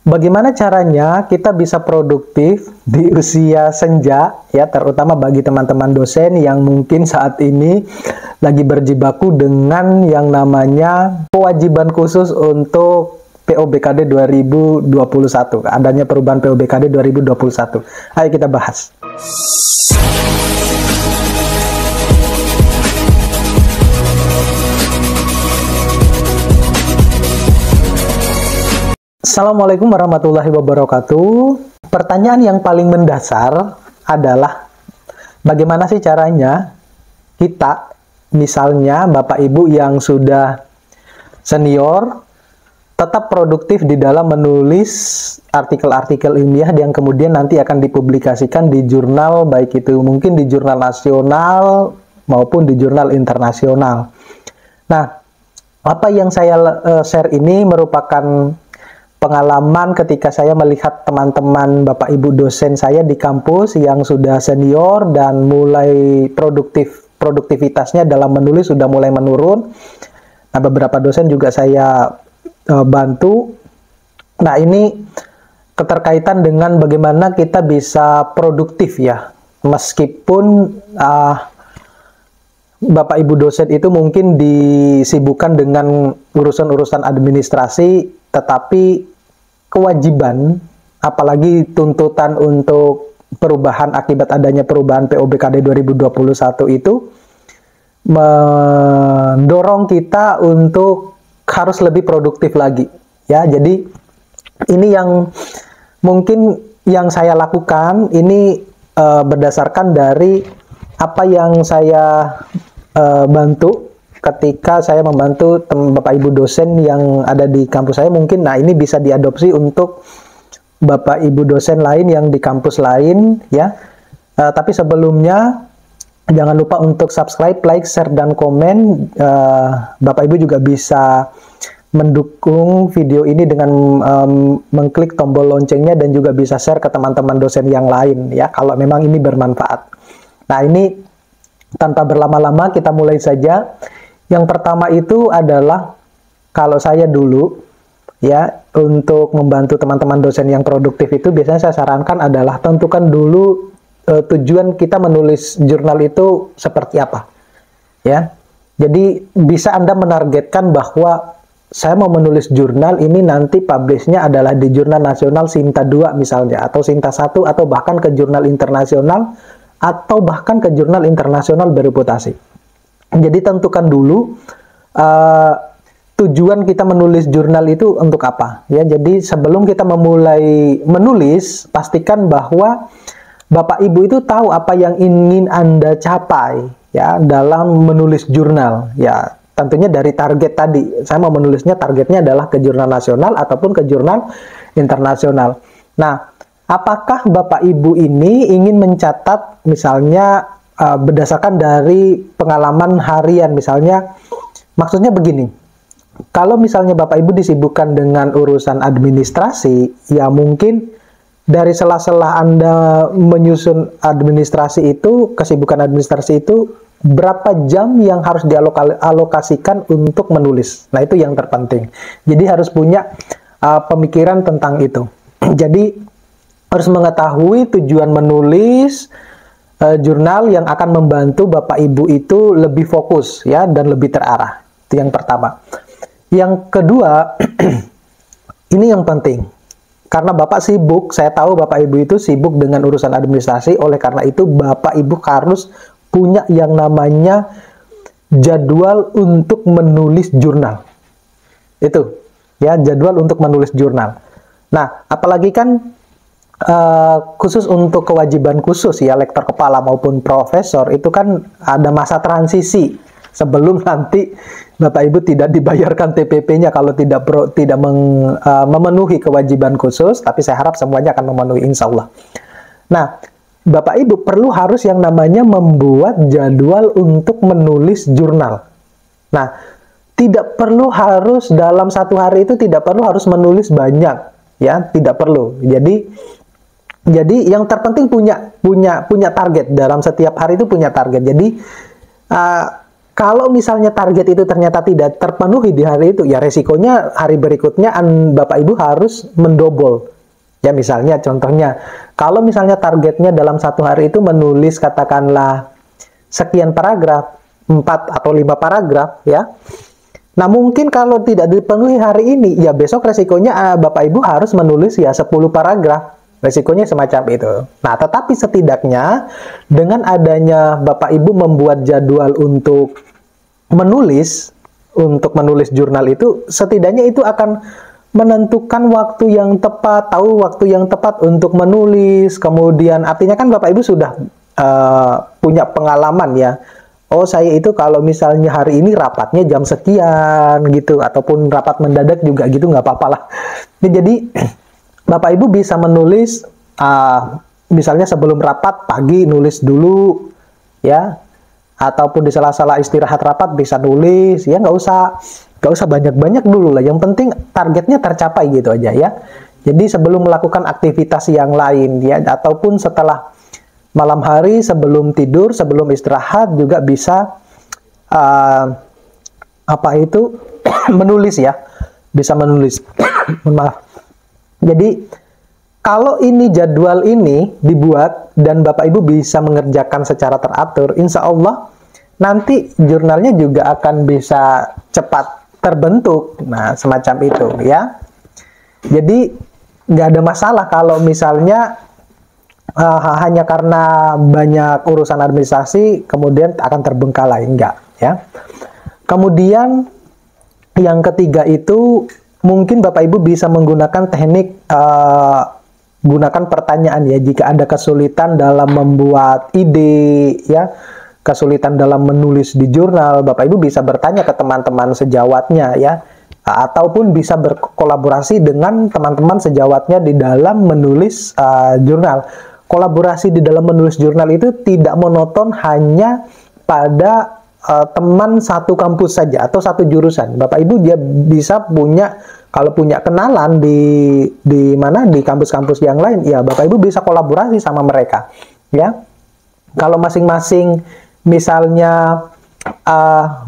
Bagaimana caranya kita bisa produktif di usia senja, ya, terutama bagi teman-teman dosen yang mungkin saat ini lagi berjibaku dengan yang namanya kewajiban khusus untuk POBKD 2021, adanya perubahan POBKD 2021. Ayo kita bahas. Assalamualaikum warahmatullahi wabarakatuh. Pertanyaan yang paling mendasar adalah bagaimana sih caranya kita, misalnya Bapak Ibu yang sudah senior, tetap produktif di dalam menulis artikel-artikel ilmiah yang kemudian nanti akan dipublikasikan di jurnal, baik itu mungkin di jurnal nasional maupun di jurnal internasional. Nah, apa yang saya share ini merupakan pengalaman ketika saya melihat teman-teman Bapak Ibu dosen saya di kampus yang sudah senior dan mulai produktivitasnya dalam menulis sudah mulai menurun. Nah, beberapa dosen juga saya bantu. Nah, ini keterkaitan dengan bagaimana kita bisa produktif, ya. Meskipun Bapak Ibu dosen itu mungkin disibukkan dengan urusan-urusan administrasi, tetapi kewajiban, apalagi tuntutan untuk perubahan akibat adanya perubahan POBKD 2021 itu mendorong kita untuk harus lebih produktif lagi, ya. Jadi ini yang mungkin yang saya lakukan ini berdasarkan dari apa yang saya bantu ketika saya membantu Bapak Ibu dosen yang ada di kampus saya. Mungkin nah ini bisa diadopsi untuk Bapak Ibu dosen lain yang di kampus lain, ya. Tapi sebelumnya jangan lupa untuk subscribe, like, share, dan komen. Bapak Ibu juga bisa mendukung video ini dengan mengklik tombol loncengnya dan juga bisa share ke teman-teman dosen yang lain, ya, kalau memang ini bermanfaat. Nah, ini tanpa berlama-lama kita mulai saja. Yang pertama itu adalah kalau saya dulu, ya, untuk membantu teman-teman dosen yang produktif itu biasanya saya sarankan adalah tentukan dulu tujuan kita menulis jurnal itu seperti apa, ya. Jadi bisa Anda menargetkan bahwa saya mau menulis jurnal ini nanti publishnya adalah di jurnal nasional Sinta 2 misalnya, atau Sinta 1, atau bahkan ke jurnal internasional, atau bahkan ke jurnal internasional bereputasi. Jadi tentukan dulu tujuan kita menulis jurnal itu untuk apa, ya. Jadi sebelum kita memulai menulis, pastikan bahwa Bapak Ibu itu tahu apa yang ingin Anda capai, ya, dalam menulis jurnal, ya. Tentunya dari target tadi, saya mau menulisnya targetnya adalah ke jurnal nasional ataupun ke jurnal internasional. Nah, apakah Bapak Ibu ini ingin mencatat misalnya berdasarkan dari pengalaman harian, misalnya, maksudnya begini, kalau misalnya Bapak Ibu disibukkan dengan urusan administrasi, ya mungkin dari sela-sela Anda menyusun administrasi itu, kesibukan administrasi itu, berapa jam yang harus dialokasikan untuk menulis. Nah, itu yang terpenting. Jadi harus punya pemikiran tentang itu. Jadi harus mengetahui tujuan menulis jurnal yang akan membantu Bapak Ibu itu lebih fokus, ya, dan lebih terarah. Itu yang pertama. Yang kedua, ini yang penting. Karena Bapak sibuk, saya tahu Bapak Ibu itu sibuk dengan urusan administrasi, oleh karena itu Bapak Ibu harus punya yang namanya jadwal untuk menulis jurnal. Itu, ya, jadwal untuk menulis jurnal. Nah, apalagi kan khusus untuk kewajiban khusus, ya, lektor kepala maupun profesor itu kan ada masa transisi sebelum nanti Bapak Ibu tidak dibayarkan TPP-nya kalau tidak memenuhi kewajiban khusus, tapi saya harap semuanya akan memenuhi, insya Allah. Nah, Bapak Ibu perlu harus yang namanya membuat jadwal untuk menulis jurnal. Nah, tidak perlu harus dalam satu hari itu tidak perlu harus menulis banyak, ya, tidak perlu. Jadi yang terpenting punya target dalam setiap hari itu, punya target. Jadi Kalau misalnya target itu ternyata tidak terpenuhi di hari itu, ya resikonya hari berikutnya Bapak Ibu harus mendobel. Ya misalnya contohnya, kalau misalnya targetnya dalam satu hari itu menulis katakanlah sekian paragraf, 4 atau 5 paragraf ya. Nah mungkin kalau tidak dipenuhi hari ini, ya besok resikonya Bapak Ibu harus menulis ya 10 paragraf. Resikonya semacam itu. Nah, tetapi setidaknya dengan adanya Bapak Ibu membuat jadwal untuk menulis jurnal itu, setidaknya itu akan menentukan waktu yang tepat, tahu waktu yang tepat untuk menulis. Kemudian artinya kan Bapak Ibu sudah punya pengalaman ya. Oh, saya itu kalau misalnya hari ini rapatnya jam sekian gitu, ataupun rapat mendadak juga gitu, nggak apa-apa lah. Jadi Bapak Ibu bisa menulis misalnya sebelum rapat pagi nulis dulu ya, ataupun di sela-sela istirahat rapat bisa nulis ya, nggak usah banyak-banyak dulu lah, yang penting targetnya tercapai gitu aja ya. Jadi sebelum melakukan aktivitas yang lain ya, ataupun setelah malam hari sebelum tidur, sebelum istirahat juga bisa menulis ya, bisa menulis. Maaf. Jadi kalau ini jadwal ini dibuat dan Bapak Ibu bisa mengerjakan secara teratur, insya Allah nanti jurnalnya juga akan bisa cepat terbentuk. Nah, semacam itu ya. Jadi nggak ada masalah kalau misalnya hanya karena banyak urusan administrasi kemudian akan terbengkalai, enggak ya. Kemudian yang ketiga itu mungkin Bapak Ibu bisa menggunakan teknik gunakan pertanyaan ya, jika ada kesulitan dalam membuat ide ya, kesulitan dalam menulis di jurnal, Bapak Ibu bisa bertanya ke teman-teman sejawatnya ya, ataupun bisa berkolaborasi dengan teman-teman sejawatnya di dalam menulis jurnal. Kolaborasi di dalam menulis jurnal itu tidak monoton hanya pada teman satu kampus saja atau satu jurusan. Bapak Ibu dia bisa punya, kalau punya kenalan di kampus-kampus yang lain, ya Bapak Ibu bisa kolaborasi sama mereka ya. Kalau masing-masing misalnya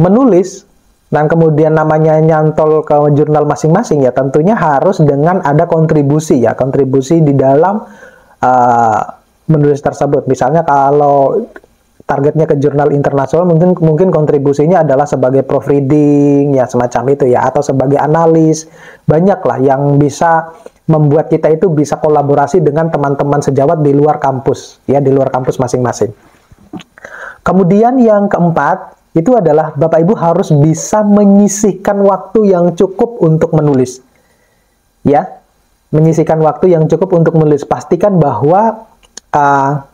menulis dan kemudian namanya nyantol ke jurnal masing-masing, ya tentunya harus dengan ada kontribusi ya, kontribusi di dalam menulis tersebut. Misalnya kalau targetnya ke jurnal internasional, mungkin kontribusinya adalah sebagai proofreading ya, semacam itu ya, atau sebagai analis. Banyaklah yang bisa membuat kita itu bisa kolaborasi dengan teman-teman sejawat di luar kampus ya, di luar kampus masing-masing. Kemudian yang keempat itu adalah Bapak Ibu harus bisa menyisihkan waktu yang cukup untuk menulis ya, menyisihkan waktu yang cukup untuk menulis. Pastikan bahwa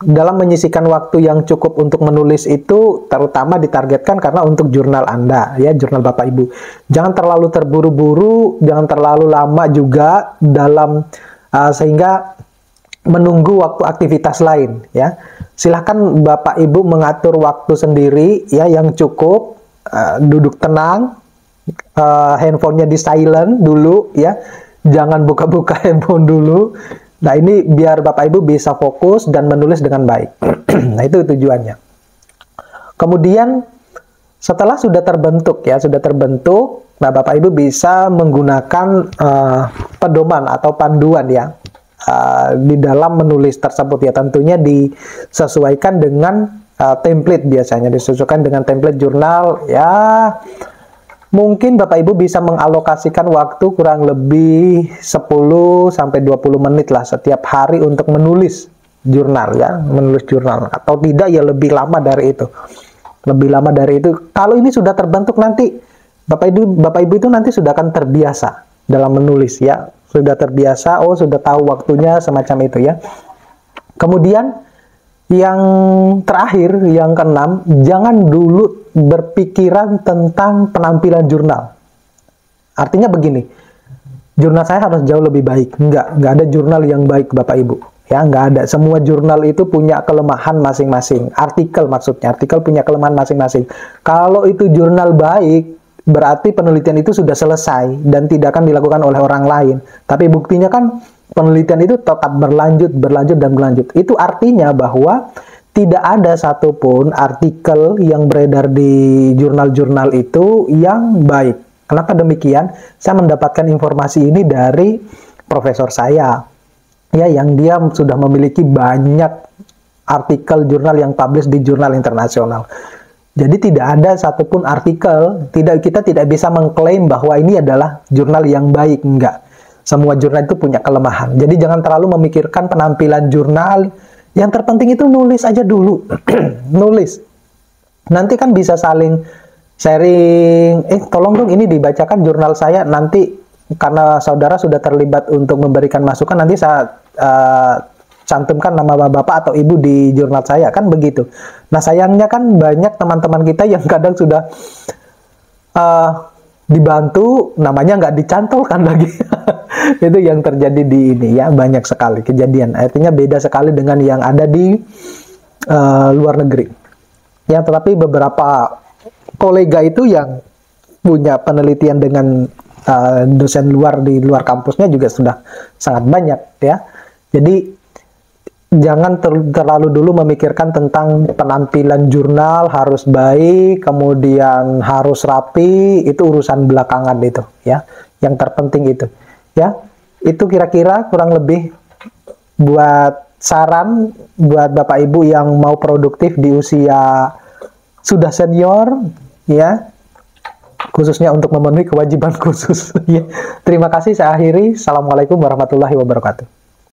dalam menyisihkan waktu yang cukup untuk menulis itu terutama ditargetkan karena untuk jurnal Anda ya, jurnal Bapak Ibu. Jangan terlalu terburu-buru, jangan terlalu lama juga dalam sehingga menunggu waktu aktivitas lain ya. Silahkan Bapak Ibu mengatur waktu sendiri ya yang cukup, duduk tenang, handphonenya di silent dulu ya, jangan buka-buka handphone dulu. Nah ini biar Bapak Ibu bisa fokus dan menulis dengan baik. Nah itu tujuannya. Kemudian setelah sudah terbentuk ya, nah Bapak Ibu bisa menggunakan pedoman atau panduan ya di dalam menulis tersebut ya. Tentunya disesuaikan dengan template, biasanya disesuaikan dengan template jurnal ya. Mungkin Bapak Ibu bisa mengalokasikan waktu kurang lebih 10-20 menit lah setiap hari untuk menulis jurnal ya, menulis jurnal, atau tidak ya lebih lama dari itu. Lebih lama dari itu. Kalau ini sudah terbentuk nanti Bapak Ibu itu nanti sudah akan terbiasa dalam menulis ya. Sudah terbiasa, oh sudah tahu waktunya, semacam itu ya. Kemudian yang terakhir, yang keenam, jangan dulu berpikiran tentang penampilan jurnal. Artinya begini, jurnal saya harus jauh lebih baik. Enggak ada jurnal yang baik Bapak Ibu. Ya, enggak ada. Semua jurnal itu punya kelemahan masing-masing. Artikel maksudnya, artikel punya kelemahan masing-masing. Kalau itu jurnal baik, berarti penelitian itu sudah selesai dan tidak akan dilakukan oleh orang lain. Tapi buktinya kan penelitian itu tetap berlanjut. Itu artinya bahwa tidak ada satupun artikel yang beredar di jurnal-jurnal itu yang baik. Kenapa demikian? Saya mendapatkan informasi ini dari profesor saya, ya, yang dia sudah memiliki banyak artikel jurnal yang publish di jurnal internasional. Jadi tidak ada satupun artikel, kita tidak bisa mengklaim bahwa ini adalah jurnal yang baik, enggak. Semua jurnal itu punya kelemahan. Jadi jangan terlalu memikirkan penampilan jurnal. Yang terpenting itu nulis aja dulu. Nulis. Nanti kan bisa saling sharing, tolong dong ini dibacakan jurnal saya, nanti karena saudara sudah terlibat untuk memberikan masukan, nanti saya cantumkan nama bapak atau ibu di jurnal saya, kan begitu. Nah sayangnya kan banyak teman-teman kita yang kadang sudah dibantu, namanya nggak dicantolkan lagi. Itu yang terjadi di ini ya, banyak sekali kejadian. Artinya beda sekali dengan yang ada di luar negeri. Ya, tetapi beberapa kolega itu yang punya penelitian dengan dosen luar di luar kampusnya juga sudah sangat banyak ya. Jadi jangan terlalu dulu memikirkan tentang penampilan jurnal harus baik, kemudian harus rapi, itu urusan belakangan itu ya. Yang terpenting itu ya. Itu kira-kira kurang lebih buat saran buat Bapak Ibu yang mau produktif di usia sudah senior ya, khususnya untuk memenuhi kewajiban khusus ya. Terima kasih, saya akhiri. Assalamualaikum warahmatullahi wabarakatuh.